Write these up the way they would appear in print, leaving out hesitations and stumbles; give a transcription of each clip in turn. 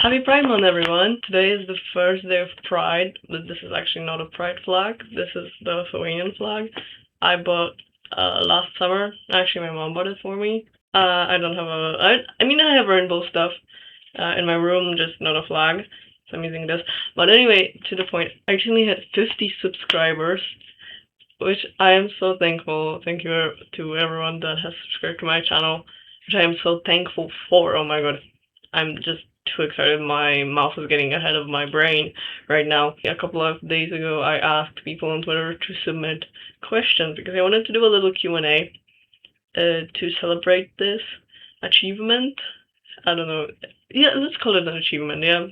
Happy Pride Month, everyone! Today is the first day of Pride, but this is actually not a Pride flag. This is the Lithuanian flag. I bought last summer. Actually, my mom bought it for me. I don't have I have rainbow stuff in my room, just not a flag. So I'm using this. But anyway, to the point. I actually had 50 subscribers, which I am so thankful. Thank you to everyone that has subscribed to my channel, which I am so thankful for. Oh my god. I'm just too excited. My mouth is getting ahead of my brain right now. A couple of days ago, I asked people on Twitter to submit questions because I wanted to do a little Q&A to celebrate this achievement. I don't know. Yeah, let's call it an achievement. Yeah,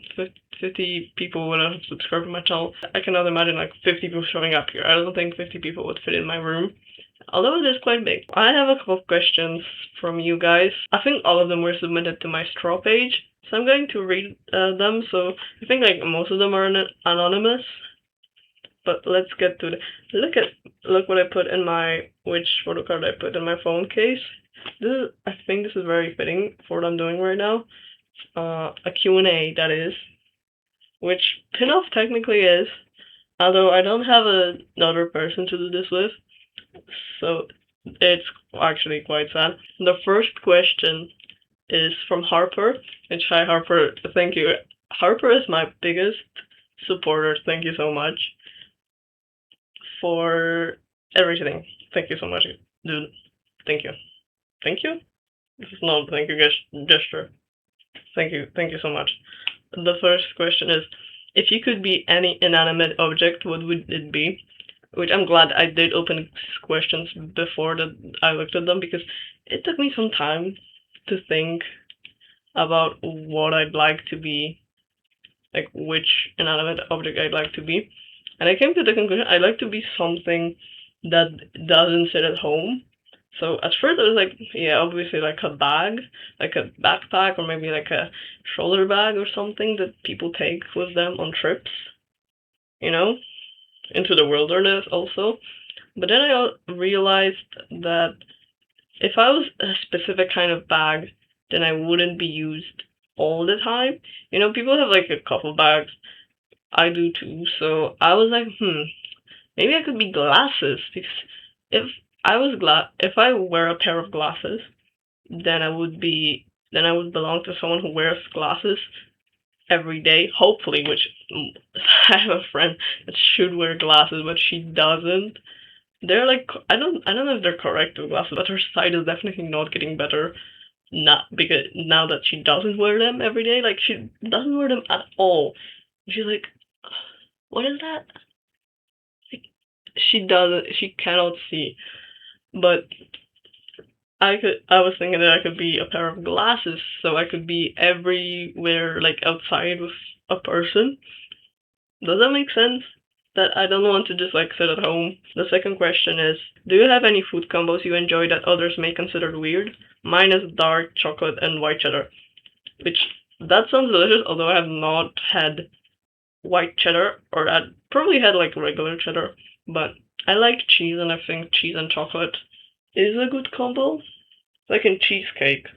50 people would have subscribed to my channel. I cannot imagine like 50 people showing up here. I don't think 50 people would fit in my room. Although it is quite big. I have a couple of questions from you guys. I think all of them were submitted to my straw page, so I'm going to read them. So I think like most of them are anonymous. But let's get to the look what I put in which photo card I put in my phone case. I think this is very fitting for what I'm doing right now. A Q&A, that is, which Pinoff technically is, although I don't have another person to do this with, so it's actually quite sad. The first question is from Harper, and hi Harper, thank you. Harper is my biggest supporter, thank you so much for everything. Thank you so much, dude. Thank you. Thank you? This is not a thank you gesture. Thank you so much. The first question is, if you could be any inanimate object, what would it be? Which I'm glad I did open questions before that I looked at them, because it took me some time to think about what I'd like to be, like which inanimate object I'd like to be. And I came to the conclusion I'd like to be something that doesn't sit at home. So at first I was like, yeah, obviously like a bag, like a backpack, or maybe like a shoulder bag or something that people take with them on trips, you know, into the wilderness also. But then I realized that if I was a specific kind of bag, then I wouldn't be used all the time. You know, people have like a couple bags. I do too. So I was like, maybe I could be glasses, because if if I wear a pair of glasses, then I would belong to someone who wears glasses every day, hopefully, which I have a friend that should wear glasses, but she doesn't. They're like, I don't know if they're correct with glasses, but her sight is definitely not getting better. Not because now that she doesn't wear them every day, like she doesn't wear them at all. She's like, what is that? Like, she cannot see. But I was thinking that I could be a pair of glasses, so I could be everywhere, like outside with a person. Does that make sense? That I don't want to just like sit at home. The second question is, do you have any food combos you enjoy that others may consider weird? Mine is dark chocolate and white cheddar, which that sounds delicious, although I have not had white cheddar, or I probably had like regular cheddar, but I like cheese, and I think cheese and chocolate is a good combo, like in cheesecake.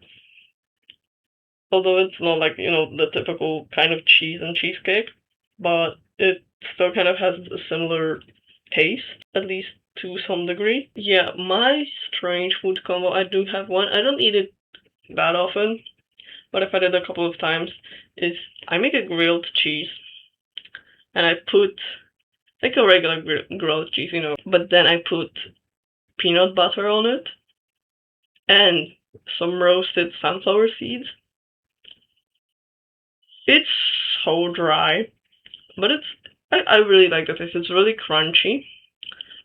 Although it's not like, the typical kind of cheese and cheesecake, but it still kind of has a similar taste, at least to some degree. Yeah, my strange food combo, I do have one. I don't eat it that often, but I've had it a couple of times, is I make a grilled cheese, and I put like a regular grilled cheese, but then I put peanut butter on it, and some roasted sunflower seeds. It's so dry, but I really like the taste. It's really crunchy.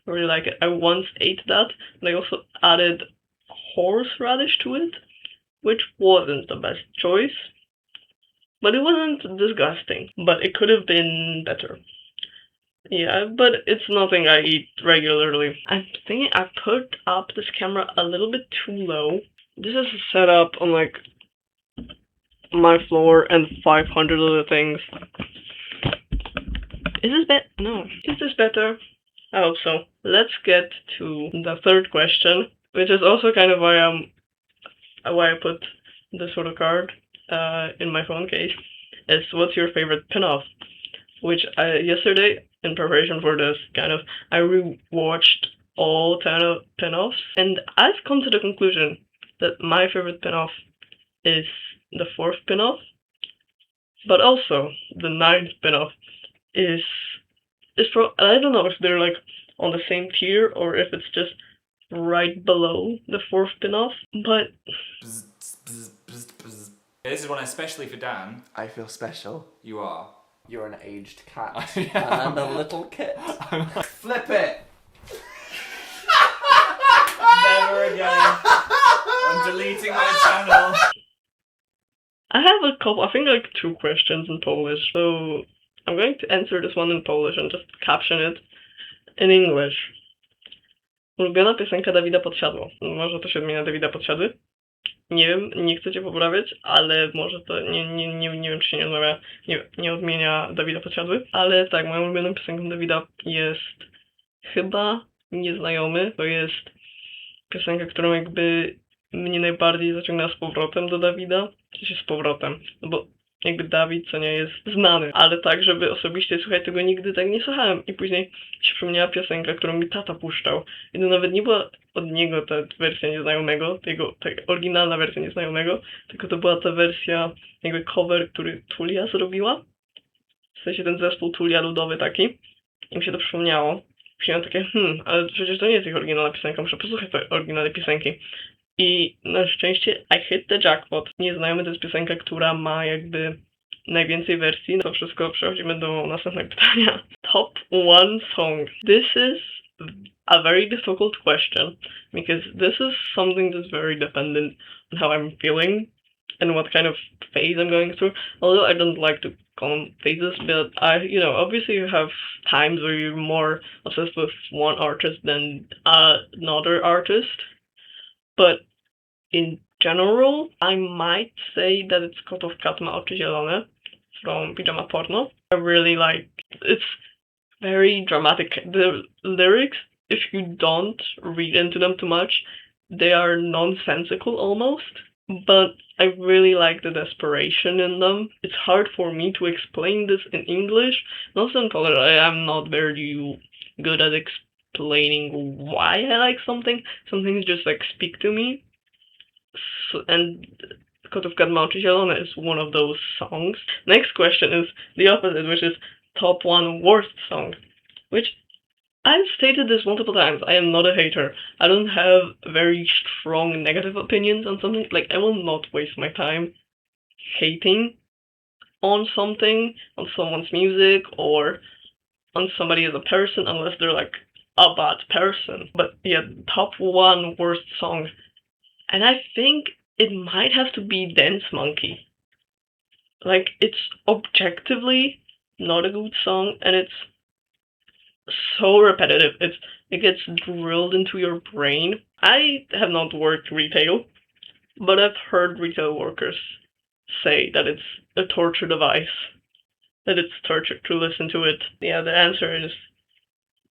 I really like it. I once ate that, and I also added horseradish to it, which wasn't the best choice, but it wasn't disgusting. But it could have been better. Yeah, but it's nothing I eat regularly. I'm thinking I put up this camera a little bit too low. This is set up on like my floor and 500 other things. Is this better? No. Is this better? I hope so. Let's get to the third question, which is also kind of why I put this photo card in my phone case. is what's your favorite pin-off? Which yesterday, in preparation for this, I rewatched all 10 pin-offs, and I've come to the conclusion that my favorite pin-off is the 4th pin-off, but also the 9th pin-off is I don't know if they're like on the same tier or if it's just right below the 4th pin-off, but this is one especially for Dan. I feel special. You are. You're an aged cat. Yeah. And a little kit. Flip it! Never again. I'm deleting my channel. I have a couple, I think like 2 questions in Polish, so I'm going to answer this one in Polish and just caption it in English. Ulubiona piosenka Dawida Podsiadło. Może to się odmienia Dawida Podsiadły? Nie wiem, nie chcę cię poprawiać, ale może to, nie wiem czy się nie odmienia Dawida Podsiadły, ale tak, moją ulubioną piosenką Dawida jest chyba Nieznajomy. To jest piosenka, którą jakby mnie najbardziej zaciągnęła z powrotem do Dawida. W sensie z powrotem, no bo jakby Dawid, co nie, jest znany, ale tak, żeby osobiście słuchać tego nigdy tak nie słuchałem. I później się przypomniała piosenka, którą mi tata puszczał. I to nawet nie była od niego ta wersja Nieznajomego, ta oryginalna wersja Nieznajomego, tylko to była ta wersja, jakby cover, który Tulia zrobiła. W sensie ten zespół Tulia ludowy taki. I mi się to przypomniało. Miałem takie, ale przecież to nie jest ich oryginalna piosenka, muszę posłuchać tej oryginalnej piosenki. I na szczęście I hit the jackpot. Nieznajomy to jest piosenka, która ma jakby najwięcej wersji. To wszystko, przechodzimy do następnego pytania. Top 1 song. This is a very difficult question because this is something that's very dependent on how I'm feeling and what kind of phase I'm going through. Although I don't like to call them phases, but obviously you have times where you're more obsessed with one artist than another artist. But in general, I might say that it's Kot of Kat ma oczy zielone from Pijama Porno. I really like, it's very dramatic. The lyrics, if you don't read into them too much, they are nonsensical almost, but I really like the desperation in them. It's hard for me to explain this in English. Also in Polish, I am not very good at explaining why I like something. Some things just like speak to me. And Kot of Kat ma oczy zielone is one of those songs. Next question is the opposite, which is top 1 worst song. Which I've stated this multiple times. I am not a hater. I don't have very strong negative opinions on something. Like, I will not waste my time hating on something, on someone's music, or on somebody as a person, unless they're like a bad person. But yeah, top 1 worst song. And I think it might have to be Dance Monkey. Like, it's objectively not a good song, and it's so repetitive. It gets drilled into your brain. I have not worked retail, but I've heard retail workers say that it's a torture device. That it's torture to listen to it. Yeah, the answer is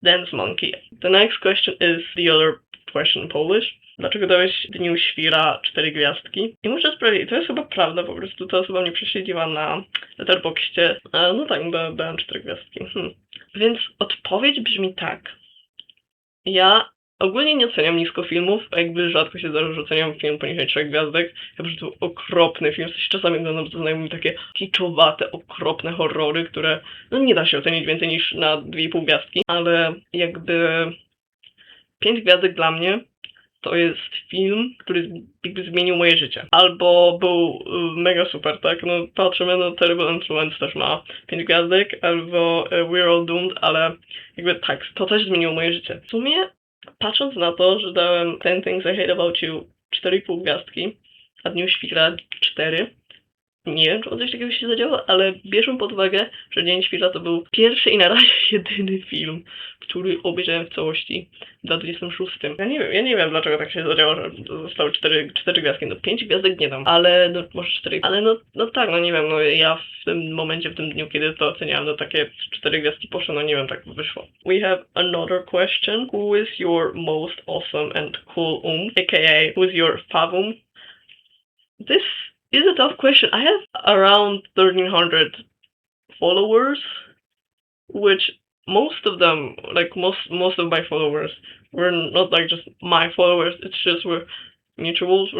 Dance Monkey. The next question is the other question in Polish. Dlaczego dałeś Dniu Świra 4 gwiazdki? I muszę sprawdzić, to jest chyba prawda, po prostu ta osoba mnie prześledziła na Letterboxdzie. No tak, dałem 4 gwiazdki. Więc odpowiedź brzmi tak. Ja ogólnie nie oceniam nisko filmów, a jakby rzadko się zdarza, że oceniam film poniżej 3 gwiazdek. Ja po prostu okropny film, czasami oglądam z znajomymi takie kiczowate, okropne horrory, które nie da się ocenić więcej niż na 2,5 gwiazdki, ale jakby 5 gwiazdek dla mnie to jest film, który jakby zmienił moje życie. Albo był mega super, tak? No patrzymy, Terrible Instruments też ma 5 gwiazdek, albo We're All Doomed, ale jakby tak, to też zmieniło moje życie. W sumie, patrząc na to, że dałem 10 Things I Hate About You 4,5 gwiazdki, a Dniu Świra 4, nie wiem, czy coś takiego się zadziało, ale bierzmy pod uwagę, że Dzień Świra to był pierwszy i na razie jedyny film, który obejrzałem w całości w 2026. Ja nie wiem dlaczego tak się zadziało, że zostały 4 gwiazdki. 5 gwiazdek nie dam, ale może 4. Ale tak, nie wiem, ja w tym momencie, w tym dniu, kiedy to oceniałem, takie 4 gwiazdki poszły, nie wiem, tak wyszło. We have another question. Who is your most awesome and cool aka who is your favum? This It's a tough question. I have around 1,300 followers, which most of them, like most of my followers, were not like just my followers. It's just we're mutuals.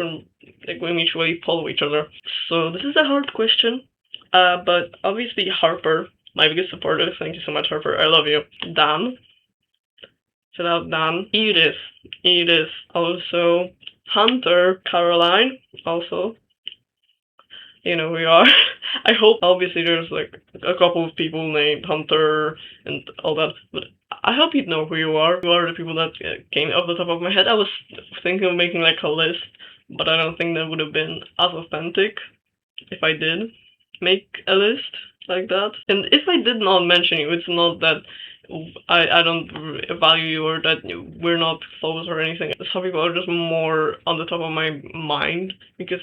We mutually follow each other. So this is a hard question. But obviously Harper, my biggest supporter. Thank you so much, Harper. I love you. Dan, shout out Dan. Edith. Also Hunter, Caroline. Also, you know who we are. I hope obviously there's like a couple of people named Hunter and all that, but I hope you know who you are. You are the people that came off the top of my head. I was thinking of making like a list, but I don't think that would have been as authentic if I did make a list like that. And if I did not mention you, it's not that I don't value you or that we're not close or anything. Some people are just more on the top of my mind because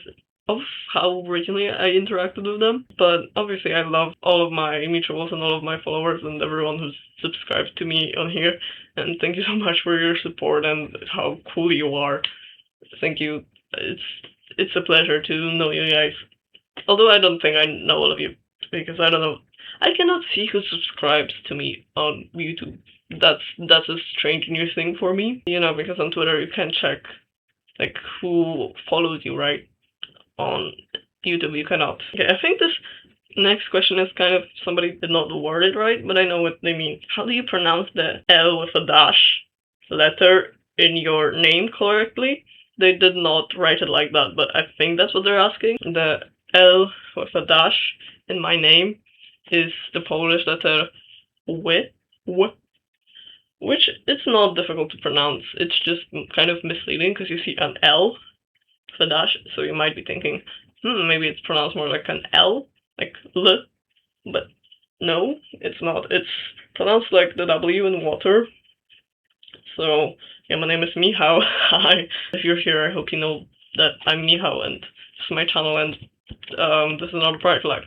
of how originally I interacted with them. But obviously, I love all of my mutuals and all of my followers and everyone who's subscribed to me on here. And thank you so much for your support and how cool you are. Thank you. It's a pleasure to know you guys. Although I don't think I know all of you because I don't know. I cannot see who subscribes to me on YouTube. That's a strange new thing for me. You know, because on Twitter you can check like who follows you, right? On YouTube you cannot. Okay, I think this next question is kind of somebody did not word it right, but I know what they mean. How do you pronounce the L with a dash letter in your name correctly? They did not write it like that, but I think that's what they're asking. The L with a dash in my name is the Polish letter W, which it's not difficult to pronounce. It's just kind of misleading because you see an L with a dash, so you might be thinking, maybe it's pronounced more like an L, like L, but no, it's not. It's pronounced like the W in water. So yeah, my name is Michał. Hi. If you're here, I hope you know that I'm Michał and this is my channel and this is not a private life.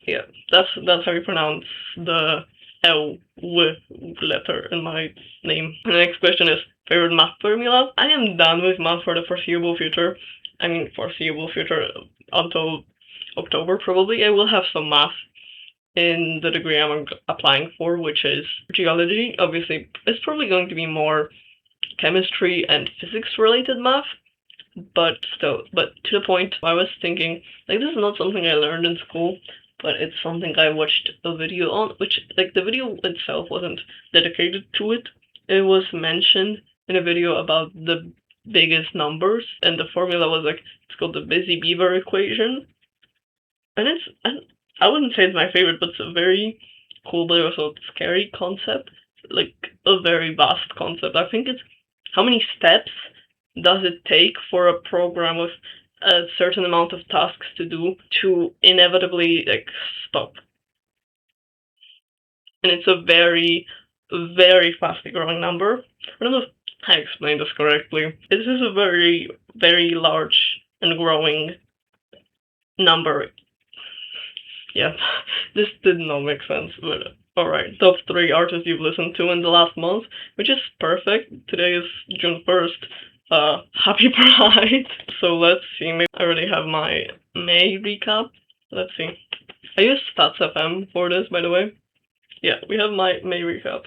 Yeah, that's how you pronounce the L W letter in my name. And the next question is favorite math formula. I am done with math for the foreseeable future. I mean foreseeable future until October probably. I will have some math in the degree I'm applying for, which is geology. Obviously, it's probably going to be more chemistry and physics related math, but still, but to the point, I was thinking, like, this is not something I learned in school, but it's something I watched a video on, which, like, the video itself wasn't dedicated to it. It was mentioned in a video about the biggest numbers, and the formula was, like, it's called the Busy Beaver equation. And I wouldn't say it's my favorite, but it's a very cool but also scary concept. Like, a very vast concept. I think it's how many steps does it take for a program with a certain amount of tasks to do to inevitably like stop. And it's a very, very fastly growing number. I don't know if I explained this correctly. This is a very, very large and growing number. Yeah, this did not make sense, but alright. Top 3 artists you've listened to in the last month, which is perfect. Today is June 1st. Happy Pride! So let's see, maybe I already have my May recap. Let's see. I use StatsFM for this, by the way. Yeah, we have my May recap.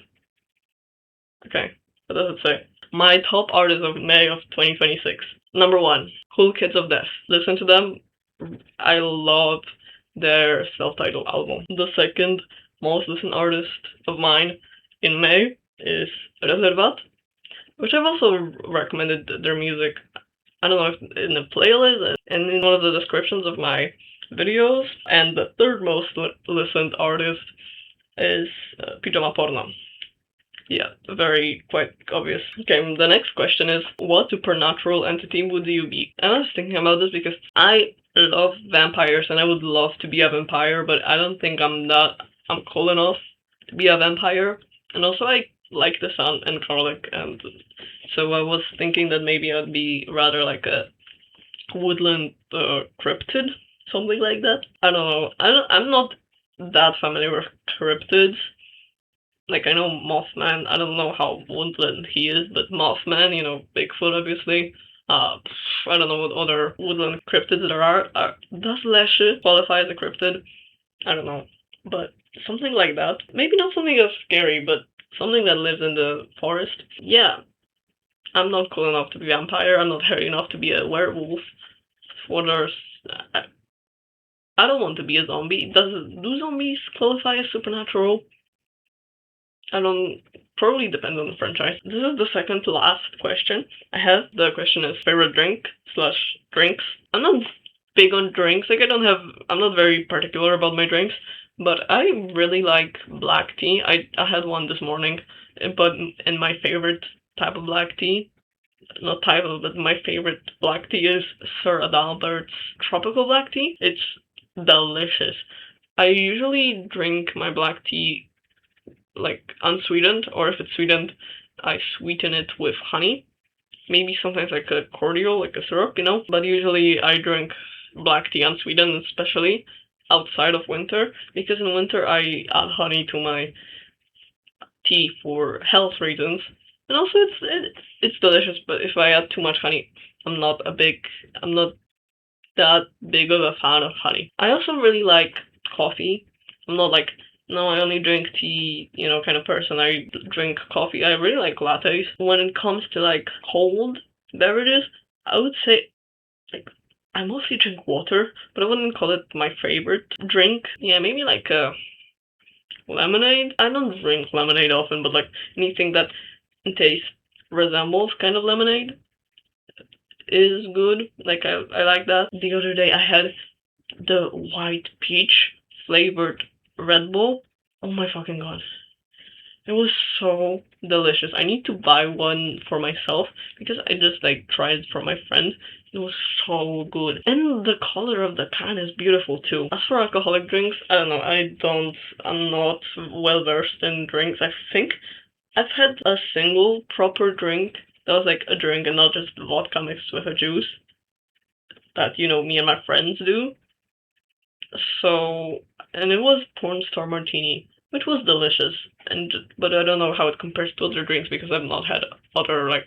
Okay, what does it say? My top artists of May of 2026. Number 1, Cool Kids of Death. Listen to them. I love their self-titled album. The second most listened artist of mine in May is Reservat, which I've also recommended their music, I don't know if in the playlist and in one of the descriptions of my videos. And the third most listened artist is Pijama Porno. Yeah, very quite obvious. Okay, the next question is, what supernatural entity would you be? And I was thinking about this because I love vampires and I would love to be a vampire, but I don't think I'm cool enough to be a vampire. And also I like the sun and garlic, and so I was thinking that maybe I'd be rather like a woodland cryptid, something like that. I don't know. I'm not that familiar with cryptids. Like, I know Mothman, I don't know how woodland he is, but Mothman, you know, Bigfoot, obviously. I don't know what other woodland cryptids there are. Does leshy qualify as a cryptid? I don't know. But something like that. Maybe not something as scary, but something that lives in the forest. Yeah. I'm not cool enough to be a vampire. I'm not hairy enough to be a werewolf. What are... I don't want to be a zombie. Do zombies qualify as supernatural? I don't... Probably depends on the franchise. This is the second to last question I have. The question is favorite drink slash drinks. I'm not big on drinks. Like I'm not very particular about my drinks, but I really like black tea. I had one this morning, but in my favorite type of black tea, not type of, but my favorite black tea is Sir Adalbert's tropical black tea. It's delicious. I usually drink my black tea like unsweetened, or if it's sweetened, I sweeten it with honey. Maybe sometimes like a cordial, like a syrup, But usually I drink black tea unsweetened, especially outside of winter, because in winter I add honey to my tea for health reasons, and also it's delicious. But if I add too much honey, I'm not that big of a fan of honey. I also really like coffee. I'm not like, no, I only drink tea, kind of person. I drink coffee. I really like lattes. When it comes to like cold beverages, I would say like I mostly drink water, but I wouldn't call it my favorite drink. Yeah, maybe like lemonade. I don't drink lemonade often, but like anything that tastes resembles kind of lemonade is good. Like I like that. The other day I had the white peach flavored Red Bull. Oh my fucking god. It was so delicious. I need to buy one for myself because I just like tried it for my friend. It was so good. And the color of the can is beautiful too. As for alcoholic drinks, I don't know. I'm not well versed in drinks. I think I've had a single proper drink that was like a drink and not just vodka mixed with a juice that, me and my friends do. So, and it was porn star martini, which was delicious. But I don't know how it compares to other drinks because I've not had other like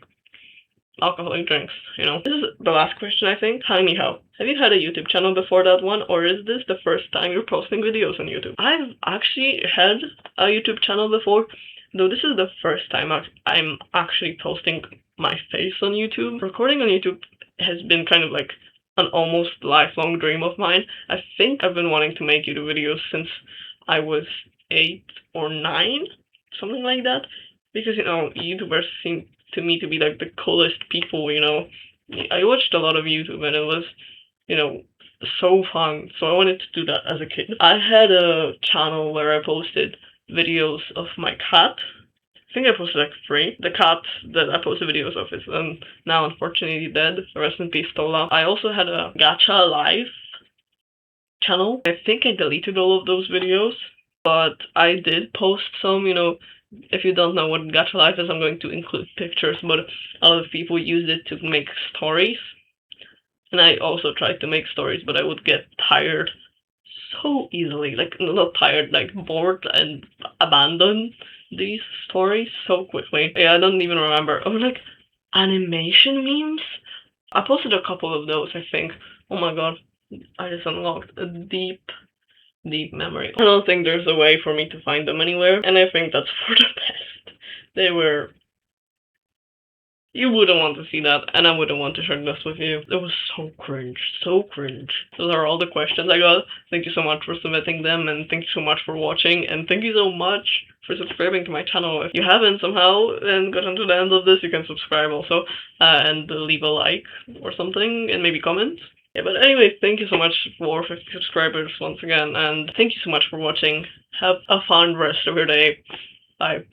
alcoholic drinks. This is the last question, I think. Hi, Michał. Have you had a YouTube channel before that one, or is this the first time you're posting videos on YouTube? I've actually had a YouTube channel before, though this is the first time I'm actually posting my face on YouTube. Recording on YouTube has been kind of like an almost lifelong dream of mine. I think I've been wanting to make YouTube videos since I was 8 or 9, something like that, because YouTubers seem to me to be like the coolest people. I watched a lot of YouTube and it was so fun, so I wanted to do that as a kid. I had a channel where I posted videos of my cat. I think I posted like 3. The cat that I posted videos of is now unfortunately dead. Rest in peace, Tola. I also had a Gacha Live channel. I think I deleted all of those videos, but I did post some, if you don't know what Gacha Life is, I'm going to include pictures, but a lot of people use it to make stories. And I also tried to make stories, but I would get tired so easily. Like, not tired, like bored and abandon these stories so quickly. Yeah, I don't even remember. Oh, like, animation memes? I posted a couple of those, I think. Oh my god. I just unlocked a deep memory. I don't think there's a way for me to find them anywhere, and I think that's for the best. You wouldn't want to see that, and I wouldn't want to share this with you. It was so cringe, so cringe. Those are all the questions I got. Thank you so much for submitting them, and thank you so much for watching, and thank you so much for subscribing to my channel. If you haven't somehow and gotten to the end of this, you can subscribe also, and leave a like or something, and maybe comment. Yeah, but anyway, thank you so much for 50 subscribers once again, and thank you so much for watching. Have a fun rest of your day. Bye.